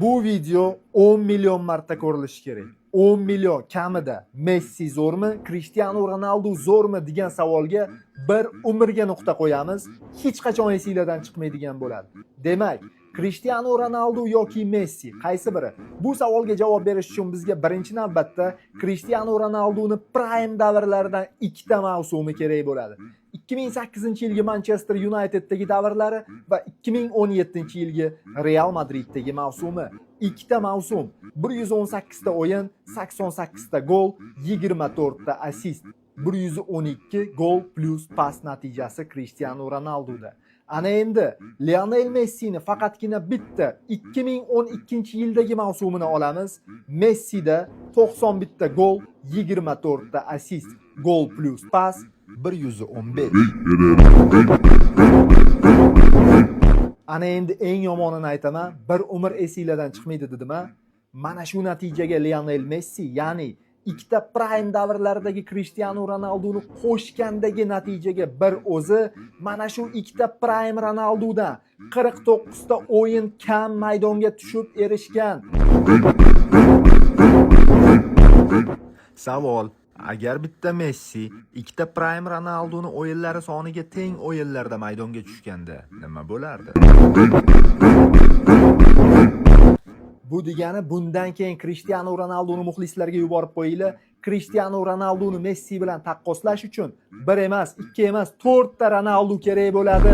Bu video 10 milyon marta ko'rilishi kerak. 10 milyon kamida. Messi zo'rmi, Cristiano Ronaldo zo'rmi degan savolga bir umrga nuqta qo'yamiz. Hech qachon esingizdan chiqmaydigan bo'ladi. Demak, Cristiano Ronaldo yoki Messi qaysi biri? Bu savolga javob berish uchun bizga birinchi navbatda Cristiano Ronaldoning prime davrlaridan ikkita mavsumi kerak bo'ladi. 2008-yilgi Manchester United'dagi davrlari va 2017-yilgi Real Madriddagi mavsumi. Ikkita mavsum, 118 ta o'yin, 88 ta gol, 24 ta assist, 112 gol plus pas natijasi Cristiano Ronaldoda. Ana endi Lionel Messini faqatgina bitta 2012-yildagi mavsumini olamiz. Messida 91 ta gol, 24 ta assist, gol plus pas 115. Ana endi eng yomonini aytaman, bir umr esingizdan chiqmaydi dedim-a. Mana shu natijaga Lionel Messi, ya'ni ikkita prime davrlaridagi Cristiano Ronaldoni qo'shgandagi natijaga bir o'zi mana shu ikkita prime Ronaldodan 49 ta o'yin kam maydonga tushib erishgan. Savol: agar bitta Messi ikkita prime Ronaldoni o'yinlari soniga teng o'yinlarda maydonga tushganda nima bo'lardi? Bu degani bundan keyin Cristiano Ronaldoni muxlislarga yuborib qo'yinglar. Cristiano Ronaldoni Messi bilan taqqoslash uchun bir emas, ikki emas, 4 ta Ronaldo kerak bo'ladi.